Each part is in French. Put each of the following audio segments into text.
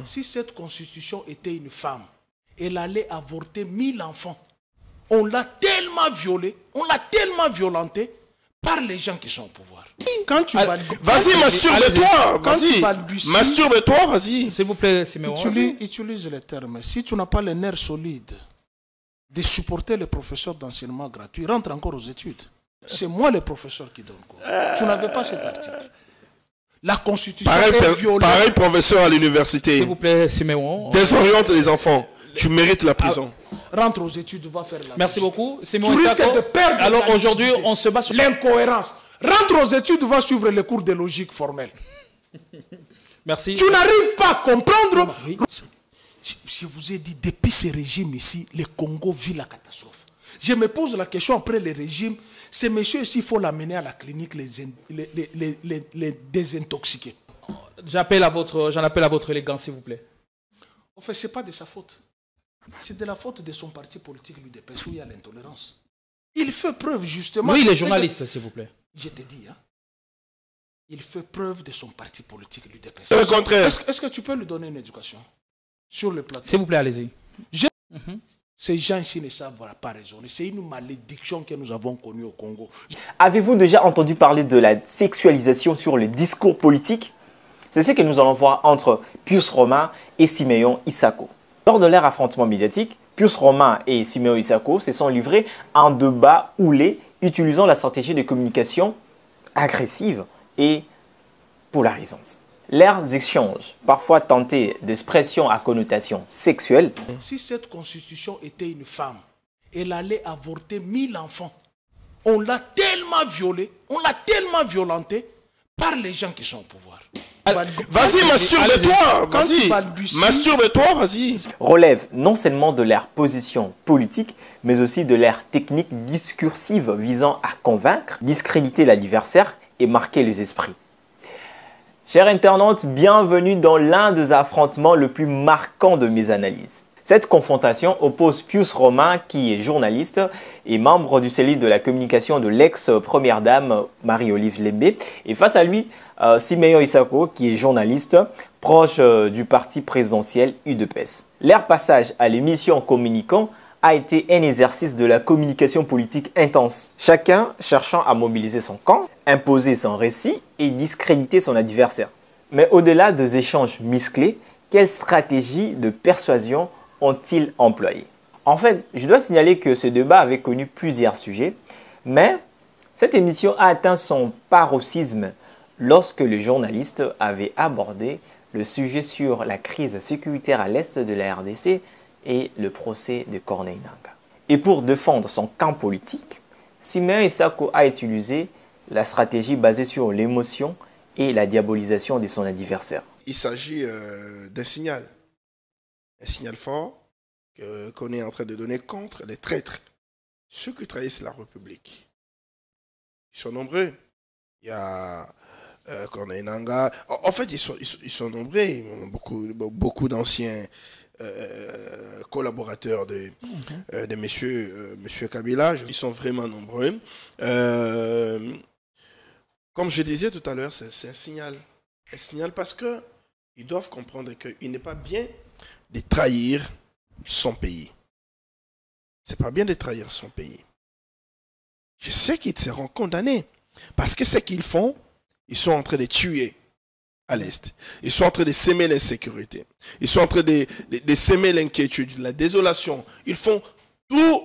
Si cette constitution était une femme, elle allait avorter 1000 enfants. On l'a tellement violée, on l'a tellement violentée par les gens qui sont au pouvoir. Quand tu vas-y, masturbe-toi, vas-y. Masturbe-toi, vas-y. S'il vous plaît, utilise les termes. Si tu n'as pas les nerfs solides de supporter les professeurs d'enseignement gratuit, rentre encore aux études. C'est moi le professeur qui donne cours. Tu n'avais pas cet article. La Constitution est violée. Pareil professeur à l'université. S'il vous plaît, Siméon. Désoriente les enfants. Tu mérites la prison. Rentre aux études, va faire la Merci beaucoup. Siméon, tu risques de perdre. Alors aujourd'hui, on se bat sur l'incohérence. Rentre aux études, va suivre les cours de logique formelle. Merci. Tu n'arrives pas à comprendre. Je vous ai dit, depuis ce régime ici, le Congo vit la catastrophe. Je me pose la question après le régime. Ces messieurs ici, il faut l'amener à la clinique, les désintoxiquer. J'en appelle à votre élégance, s'il vous plaît. En fait, ce n'est pas de sa faute. C'est de la faute de son parti politique, l'UDPS, où il y a l'intolérance. Il fait preuve, justement... Oui, il est journaliste, s'il vous plaît. Je te dis, hein. Il fait preuve de son parti politique, l'UDPS. C'est le contraire. Est-ce que tu peux lui donner une éducation sur le plateau? S'il vous plaît, allez-y. Ces gens ici ne savent pas raisonner. C'est une malédiction que nous avons connue au Congo. Avez-vous déjà entendu parler de la sexualisation sur le discours politique? C'est ce que nous allons voir entre Pius Romain et Siméon Isako. Lors de leur affrontement médiatique, Pius Romain et Siméon Isako se sont livrés en débat houlé utilisant la stratégie de communication agressive et polarisante. Leurs échanges, parfois tentés d'expressions à connotation sexuelle. Si cette constitution était une femme, elle allait avorter 1000 enfants. On l'a tellement violée, on l'a tellement violentée par les gens qui sont au pouvoir. Vas-y, masturbe-toi, vas-y. Masturbe-toi, vas-y. Relève non seulement de leur position politique, mais aussi de leur technique discursive visant à convaincre, discréditer l'adversaire et marquer les esprits. Chers internautes, bienvenue dans l'un des affrontements le plus marquants de mes analyses. Cette confrontation oppose Pius Romain, qui est journaliste et membre du cellule de la communication de l'ex-première dame Marie-Olive Lembe, et face à lui, Siméon Isako, qui est journaliste, proche du parti présidentiel UDPS. Leur passage à l'émission Communicant a été un exercice de la communication politique intense, chacun cherchant à mobiliser son camp, imposer son récit et discréditer son adversaire. Mais au-delà des échanges musclés, quelle stratégie de persuasion ont-ils employé? En fait, je dois signaler que ce débat avait connu plusieurs sujets, mais cette émission a atteint son paroxysme lorsque le journaliste avait abordé le sujet sur la crise sécuritaire à l'est de la RDC et le procès de Corneille Nangaa. Et pour défendre son camp politique, Siméon Isako a utilisé la stratégie basée sur l'émotion et la diabolisation de son adversaire. Il s'agit d'un signal fort qu'on est en train de donner contre les traîtres, ceux qui trahissent la République. Ils sont nombreux. Il y a Corneille Nangaa. En fait, ils sont nombreux. Ils ont beaucoup d'anciens collaborateurs de monsieur Kabila. Ils sont vraiment nombreux. Comme je disais tout à l'heure, c'est un signal. Un signal parce qu'ils doivent comprendre qu'il n'est pas bien de trahir son pays. C'est pas bien de trahir son pays. Je sais qu'ils seront condamnés. Parce que ce qu'ils font, ils sont en train de tuer à l'Est. Ils sont en train de semer l'insécurité. Ils sont en train de semer l'inquiétude, la désolation. Ils font tout,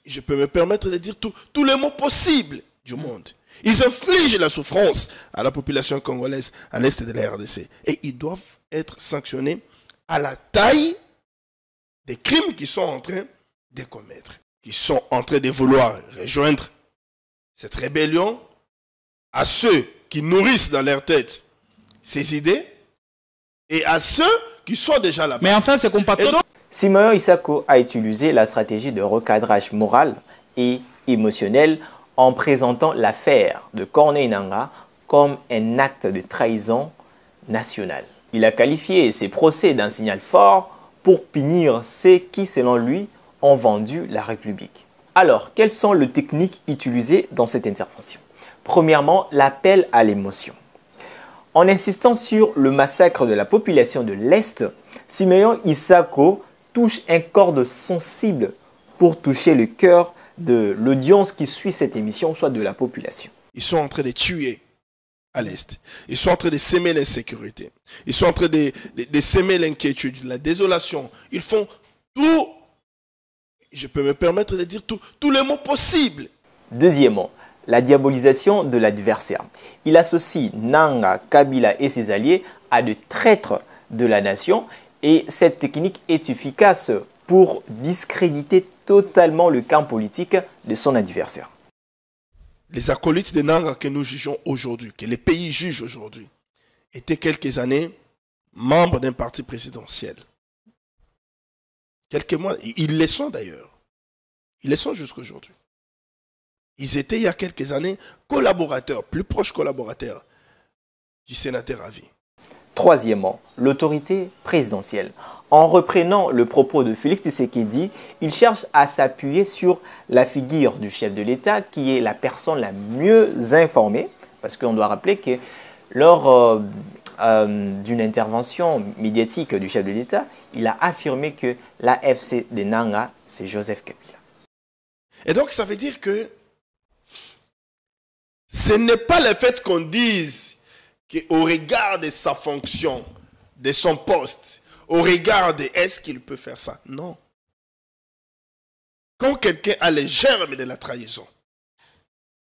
je peux me permettre de dire tous les mots possibles du monde. Ils infligent la souffrance à la population congolaise à l'Est de la RDC. Et ils doivent être sanctionnés à la taille des crimes qu'ils sont en train de commettre. Ils sont en train de vouloir rejoindre cette rébellion à ceux qui nourrissent dans leur tête ces idées et à ceux qui sont déjà là-bas. Mais enfin, c'est compatriotes. Siméon Isako a utilisé la stratégie de recadrage moral et émotionnel en présentant l'affaire de Corneille Nangaa comme un acte de trahison nationale. Il a qualifié ces procès d'un signal fort pour punir ceux qui, selon lui, ont vendu la République. Alors, quelles sont les techniques utilisées dans cette intervention? Premièrement, l'appel à l'émotion. En insistant sur le massacre de la population de l'Est, Simeon Isako touche un corde sensible pour toucher le cœur de l'audience qui suit cette émission, soit de la population. Ils sont en train de tuer à l'Est. Ils sont en train de s'aimer l'insécurité. Ils sont en train de s'aimer l'inquiétude, la désolation. Ils font tout, je peux me permettre de dire tous les mots possibles. Deuxièmement, la diabolisation de l'adversaire. Il associe Nanga, Kabila et ses alliés à de traîtres de la nation et cette technique est efficace pour discréditer totalement le camp politique de son adversaire. Les acolytes de Nanga que nous jugeons aujourd'hui, que les pays jugent aujourd'hui, étaient quelques années membres d'un parti présidentiel. Quelques mois, ils le sont d'ailleurs. Ils le sont jusqu'aujourd'hui. Ils étaient il y a quelques années collaborateurs, plus proches collaborateurs du sénateur à vie. Troisièmement, l'autorité présidentielle. En reprenant le propos de Félix Tshisekedi, il cherche à s'appuyer sur la figure du chef de l'État qui est la personne la mieux informée, parce qu'on doit rappeler que lors d'une intervention médiatique du chef de l'État, il a affirmé que l'AFC de Nanga, c'est Joseph Kabila. Et donc ça veut dire que ce n'est pas le fait qu'on dise qu'au regard de sa fonction, de son poste, au regard de est-ce qu'il peut faire ça. Non. Quand quelqu'un a les germes de la trahison,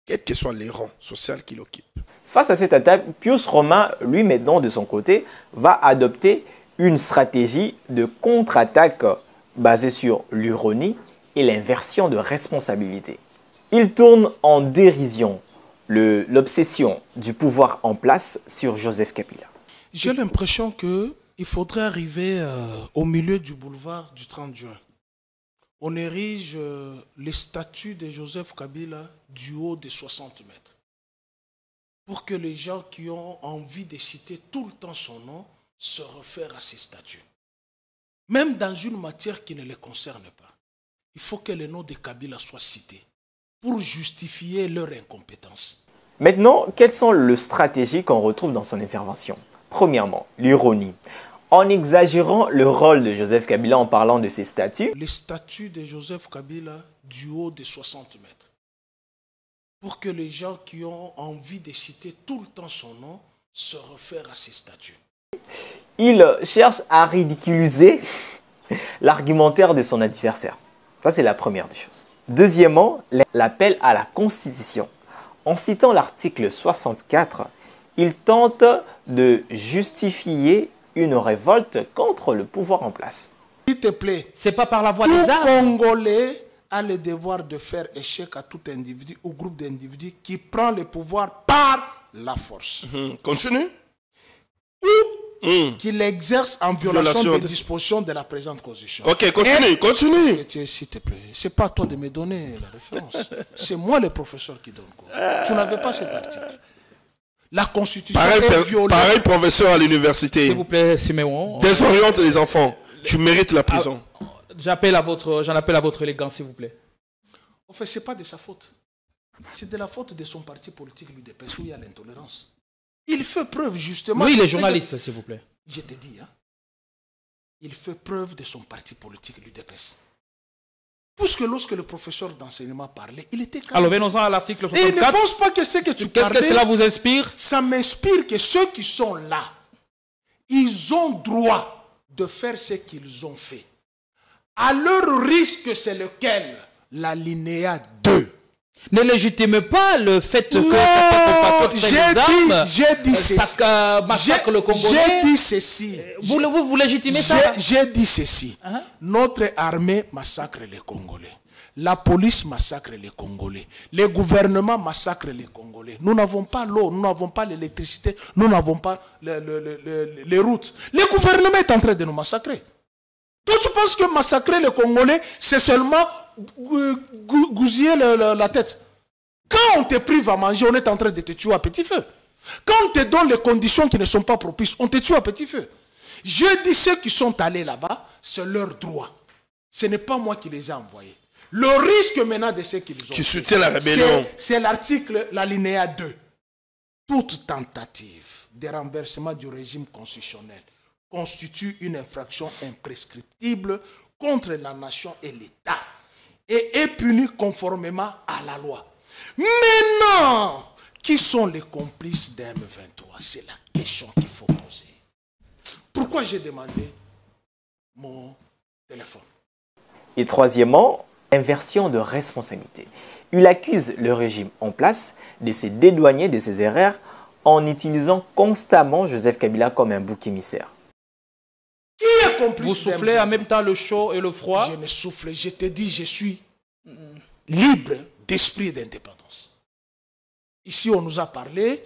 quels que soient les rangs sociaux qu'il occupe. Face à cette attaque, Pius Romain, lui maintenant de son côté, va adopter une stratégie de contre-attaque basée sur l'ironie et l'inversion de responsabilité. Il tourne en dérision l'obsession du pouvoir en place sur Joseph Kabila. J'ai l'impression qu'il faudrait arriver au milieu du boulevard du 30 juin. On érige les statues de Joseph Kabila du haut de 60 mètres. Pour que les gens qui ont envie de citer tout le temps son nom se réfèrent à ces statues. Même dans une matière qui ne les concerne pas. Il faut que le nom de Kabila soit cité pour justifier leur incompétence. Maintenant, quelles sont les stratégies qu'on retrouve dans son intervention? Premièrement, l'ironie. En exagérant le rôle de Joseph Kabila en parlant de ses statuts. Les statues de Joseph Kabila du haut de 60 mètres. Pour que les gens qui ont envie de citer tout le temps son nom se réfèrent à ces statues. Il cherche à ridiculiser l'argumentaire de son adversaire. Ça, c'est la première des choses. Deuxièmement, l'appel à la Constitution. En citant l'article 64, il tente de justifier une révolte contre le pouvoir en place. S'il te plaît, C'est pas par la voie tout des armes. Congolais a le devoir de faire échec à tout individu ou groupe d'individus qui prend le pouvoir par la force. Continue. Ou qu'il exerce en violation Violation des dispositions de la présente Constitution. Ok, continue, continue. S'il te plaît, c'est pas à toi de me donner la référence. C'est moi le professeur qui donne quoi. Tu n'avais pas cet article. La Constitution est violée. Pareil professeur à l'université. S'il vous plaît, Siméon. Désoriente les enfants. Tu mérites la prison. J'en appelle à votre élégance, s'il vous plaît. En fait, ce n'est pas de sa faute. C'est de la faute de son parti politique, l'UDPS, où il y a l'intolérance. Il fait preuve justement... Oui, les journalistes, s'il vous plaît. Je te dis, hein, il fait preuve de son parti politique, l'UDPS. Puisque lorsque le professeur d'enseignement parlait, il était calme. Alors, venons-en à l'article Et il 64. ne pense pas que ce que tu parlais... Qu'est-ce que cela vous inspire? Ça m'inspire que ceux qui sont là, ils ont droit de faire ce qu'ils ont fait. À leur risque, c'est lequel? L'alinéa 2. Ne légitimez pas le fait que certains compatriotes prennent des armes, j'ai dit ceci. massacrent le Congolais. J'ai dit ceci. Vous légitimez ça? J'ai dit ceci. Notre armée massacre les Congolais. La police massacre les Congolais. Le gouvernement massacre les Congolais. Nous n'avons pas l'eau, nous n'avons pas l'électricité, nous n'avons pas les routes. Le gouvernement est en train de nous massacrer. Toi, tu penses que massacrer les Congolais, c'est seulement gousiller la tête. Quand on te prive à manger, on est en train de te tuer à petit feu. Quand on te donne les conditions qui ne sont pas propices, on te tue à petit feu. Je dis ceux qui sont allés là-bas, c'est leur droit. Ce n'est pas moi qui les ai envoyés. Le risque maintenant de ce qu'ils ont. Tu soutiens la rébellion. C'est l'article, l'alinéa 2. toute tentative de renversement du régime constitutionnel constitue une infraction imprescriptible contre la nation et l'État et est punie conformément à la loi. Maintenant, qui sont les complices d'M23? C'est la question qu'il faut poser. Pourquoi j'ai demandé mon téléphone? Et troisièmement, inversion de responsabilité. Il accuse le régime en place de se dédouaner de ses erreurs en utilisant constamment Joseph Kabila comme un bouc émissaire. Qui est complice? Vous soufflez en même temps le chaud et le froid? Je ne souffle, je te dis, je suis libre d'esprit et d'indépendance. Ici, on nous a parlé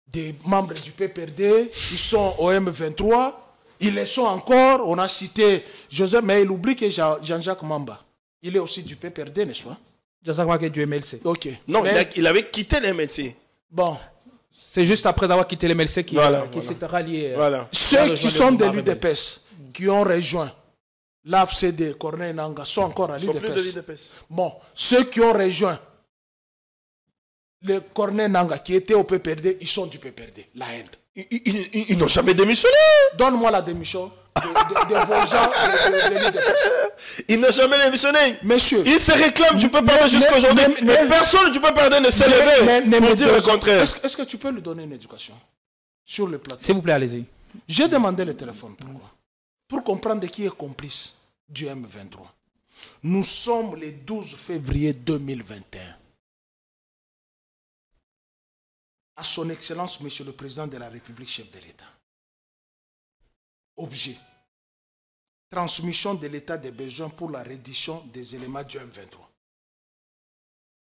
des membres du PPRD qui sont au M23. Ils le sont encore. On a cité Joseph, mais il oublie que Jean-Jacques Mamba, il est aussi du PPRD, n'est-ce pas? Jean-Jacques Mamba est du MLC. Ok. Non, mais, il avait quitté les MLC. Bon. C'est juste après avoir quitté les MLC qui s'est rallié. Voilà. Ceux qui sont de l'UDPS, qui ont rejoint l'AFCD, Corneille Nangaa, sont encore à l'UDPS. Bon, ceux qui ont rejoint le Corneille Nangaa, qui était au PPRD, ils sont du PPRD, la haine. Ils n'ont jamais démissionné. Donne-moi la démission de vos gens de l'UDPS. Ils n'ont jamais démissionné. Monsieur. Ils se réclament, tu peux parler jusqu'à aujourd'hui. Mais personne, tu peux perdre de s'élever pour dire le contraire. Est-ce que tu peux lui donner une éducation sur le plateau? S'il vous plaît, allez-y. J'ai demandé le téléphone. Pourquoi? Pour comprendre qui est complice du M23. Nous sommes le 12 février 2021. À son Excellence, Monsieur le Président de la République, chef de l'État. Objet. Transmission de l'état des besoins pour la reddition des éléments du M23.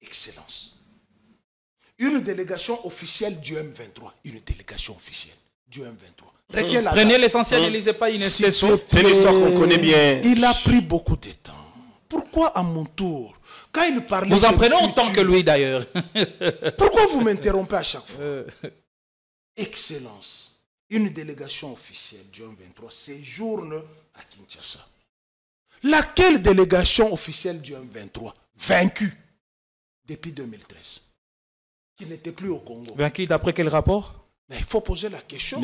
Excellence. Une délégation officielle du M23. Une délégation officielle du M23. Prenez l'essentiel, ne lisez pas Inès Tesso. C'est une histoire qu'on connaît bien. Il a pris beaucoup de temps. Pourquoi à mon tour, quand il parlait... Vous en prenez autant que lui d'ailleurs. Pourquoi vous m'interrompez à chaque fois? Excellence. Une délégation officielle du M23 séjourne à Kinshasa. Laquelle délégation officielle du M23 vaincue depuis 2013, qui n'était plus au Congo? Vaincu d'après quel rapport? Mais il faut poser la question.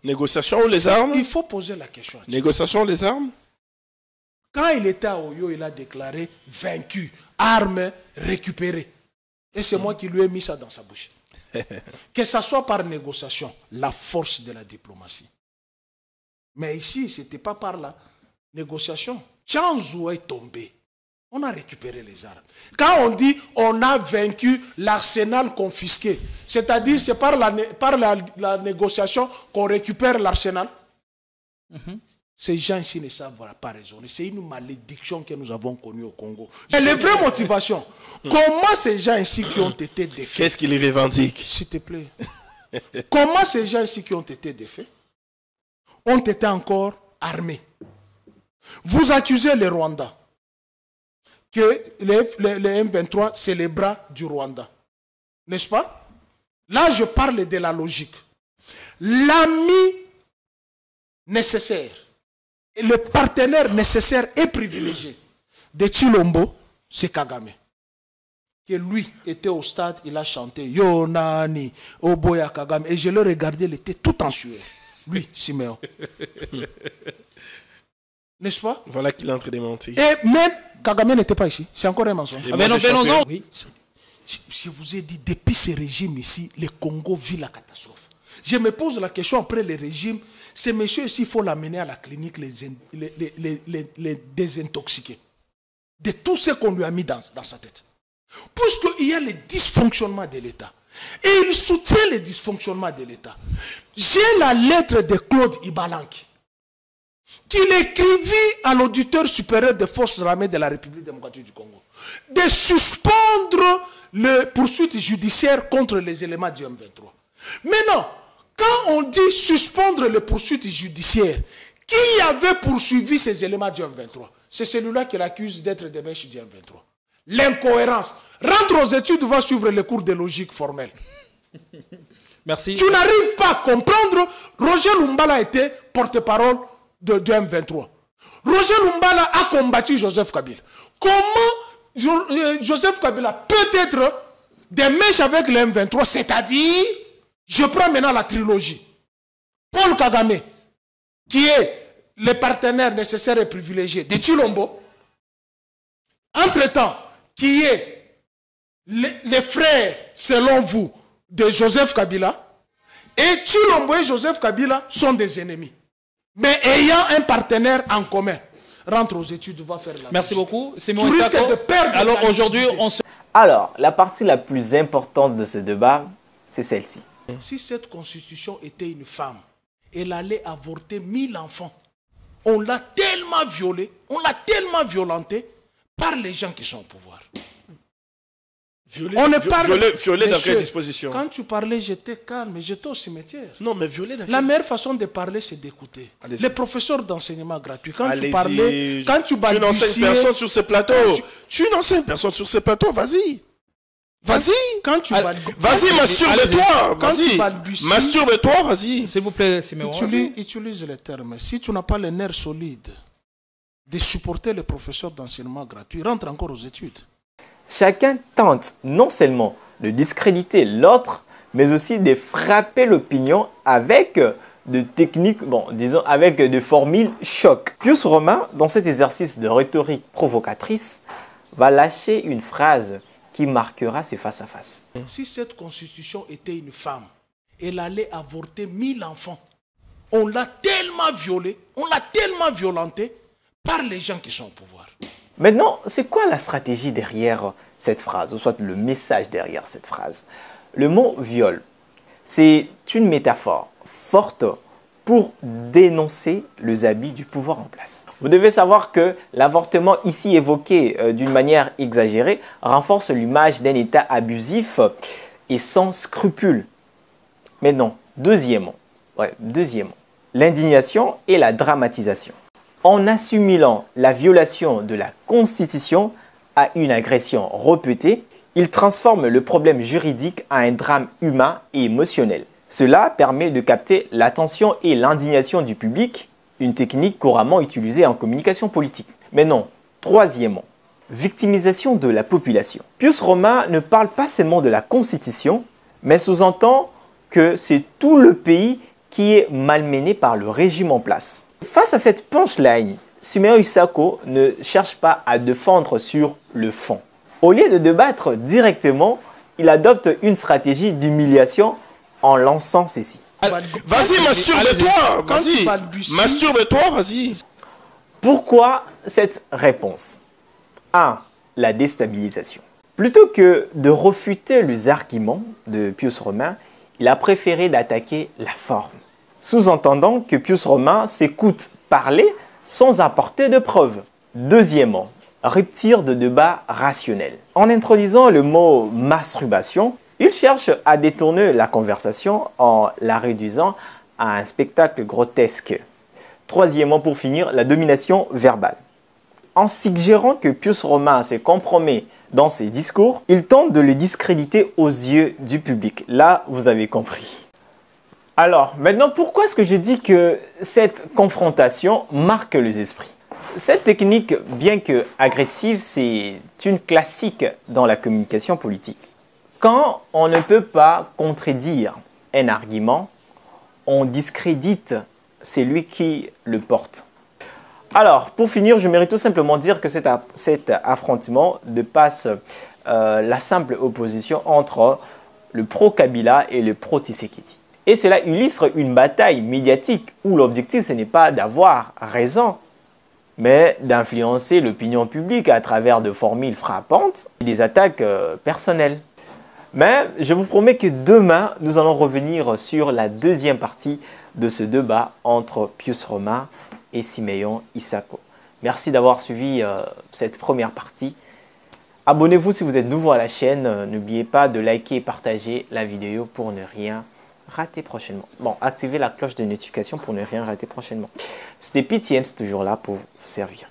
Négociation ou les armes? Il faut poser la question. Négociation les armes? Quand il était à Oyo, il a déclaré vaincu, armes récupérées. Et c'est moi qui lui ai mis ça dans sa bouche. Que ce soit par négociation, la force de la diplomatie. Mais ici, ce n'était pas par la négociation. Tchanzou est tombé. On a récupéré les armes. Quand on dit on a vaincu l'arsenal confisqué, c'est-à-dire c'est par la négociation qu'on récupère l'arsenal. Ces gens ici ne savent pas raisonner. C'est une malédiction que nous avons connue au Congo. Et les vraies motivations, comment ces gens ici qui ont été défaits... Qu'est-ce qu'ils revendiquent? S'il te plaît. Comment ces gens ici qui ont été défaits ont été encore armés? Vous accusez les Rwandais que les M23, c'est les bras du Rwanda. N'est-ce pas? Là, je parle de la logique. L'ami nécessaire, le partenaire nécessaire et privilégié de Chilombo, c'est Kagame. Que lui était au stade, il a chanté Yo Nani, Oboya Kagame. Et je le regardais, il était tout en sueur. Lui, Siméon. N'est-ce pas? Voilà qu'il est en train de mentir. Et même Kagame n'était pas ici. C'est encore un mensonge. Mais non, venons-en. Oui. Je vous ai dit, depuis ce régime ici, le Congo vit la catastrophe. Je me pose la question après le régime. Ces messieurs ici, il faut l'amener à la clinique, les désintoxiquer. De tout ce qu'on lui a mis dans sa tête. Puisqu'il y a le dysfonctionnement de l'État. Et il soutient le dysfonctionnement de l'État. J'ai la lettre de Claude Ibalanki, qu'il écrivit à l'auditeur supérieur des forces armées de la République démocratique du Congo, de suspendre les poursuites judiciaires contre les éléments du M23. Maintenant, quand on dit suspendre les poursuites judiciaires, qui avait poursuivi ces éléments du M23? C'est celui-là qui l'accuse d'être des mèches du M23. L'incohérence. Rendre aux études va suivre les cours de logique formelle. Merci. Tu n'arrives pas à comprendre. Roger Lumbala était porte-parole de M23. Roger Lumbala a combattu Joseph Kabila. Comment Joseph Kabila peut être des mèches avec le M23, c'est-à-dire Je prends maintenant la trilogie. Paul Kagame, qui est le partenaire nécessaire et privilégié de Tshilombo. Entre-temps, qui est les frères, selon vous, de Joseph Kabila. Et Tshilombo et Joseph Kabila sont des ennemis. Mais ayant un partenaire en commun, rentre aux études, va faire la Merci logique. beaucoup. Tu risques de perdre. Alors aujourd'hui, on se... Alors, la partie la plus importante de ce débat, c'est celle-ci. Si cette constitution était une femme, elle allait avorter 1000 enfants. On l'a tellement violée, on l'a tellement violentée par les gens qui sont au pouvoir. Violer Monsieur, dans quelle disposition? Quand tu parlais, j'étais calme, j'étais au cimetière. Non, mais violer dans La meilleure façon de parler, c'est d'écouter. Les professeurs d'enseignement gratuit, quand tu Allez-y. parlais, quand tu balbutiais... Tu n'enseignes personne sur ces plateaux. Tu n'enseignes personne sur ces plateaux, vas-y. Vas-y. Quand tu balbutiais... Vas-y, masturbe-toi. Quand tu Vas-y. balbutiais... Masturbe-toi, vas-y. S'il vous plaît, Siméon. Utilise les termes. Si tu n'as pas les nerfs solides de supporter les professeurs d'enseignement gratuit, rentre encore aux études. Chacun tente non seulement de discréditer l'autre, mais aussi de frapper l'opinion avec de techniques, bon, disons, avec de formules choc. Pius Romain, dans cet exercice de rhétorique provocatrice, va lâcher une phrase qui marquera ce face-à-face. Si cette constitution était une femme, elle allait avorter 1000 enfants. On l'a tellement violée, on l'a tellement violentée par les gens qui sont au pouvoir. Maintenant, c'est quoi la stratégie derrière cette phrase, ou soit le message derrière cette phrase? Le mot viol, c'est une métaphore forte pour dénoncer les abus du pouvoir en place. Vous devez savoir que l'avortement ici évoqué d'une manière exagérée renforce l'image d'un État abusif et sans scrupules. Mais non, deuxièmement, l'indignation et la dramatisation. En assimilant la violation de la Constitution à une agression répétée, il transforme le problème juridique en un drame humain et émotionnel. Cela permet de capter l'attention et l'indignation du public, une technique couramment utilisée en communication politique. Mais non, troisièmement, victimisation de la population. Pius Romain ne parle pas seulement de la Constitution, mais sous-entend que c'est tout le pays qui est malmené par le régime en place. Face à cette punchline, Siméon Isako ne cherche pas à défendre sur le fond. Au lieu de débattre directement, il adopte une stratégie d'humiliation en lançant ceci. Vas-y, masturbe-toi. Vas-y. Masturbe-toi, vas-y. Pourquoi cette réponse? 1. La déstabilisation. Plutôt que de refuter les arguments de Pius Romain, il a préféré d'attaquer la forme, sous-entendant que Pius Romain s'écoute parler sans apporter de preuves. Deuxièmement, rupture de débat rationnel. En introduisant le mot masturbation, il cherche à détourner la conversation en la réduisant à un spectacle grotesque. Troisièmement, pour finir, la domination verbale. En suggérant que Pius Romain se compromet dans ses discours, il tente de le discréditer aux yeux du public. Là, vous avez compris. Alors, maintenant, pourquoi est-ce que je dis que cette confrontation marque les esprits? Cette technique, bien que agressive, c'est une classique dans la communication politique. Quand on ne peut pas contredire un argument, on discrédite celui qui le porte. Alors, pour finir, je mérite tout simplement dire que cet affrontement dépasse la simple opposition entre le pro-Kabila et le pro-Tshisekedi. Et cela illustre une bataille médiatique où l'objectif, ce n'est pas d'avoir raison, mais d'influencer l'opinion publique à travers de formules frappantes et des attaques personnelles. Mais je vous promets que demain, nous allons revenir sur la deuxième partie de ce débat entre Pius Romain et Siméon Isako. Merci d'avoir suivi cette première partie. Abonnez-vous si vous êtes nouveau à la chaîne. N'oubliez pas de liker et partager la vidéo pour ne rien rater prochainement. Bon, activez la cloche de notification pour ne rien rater prochainement. C'était PTM, c'est toujours là pour vous servir.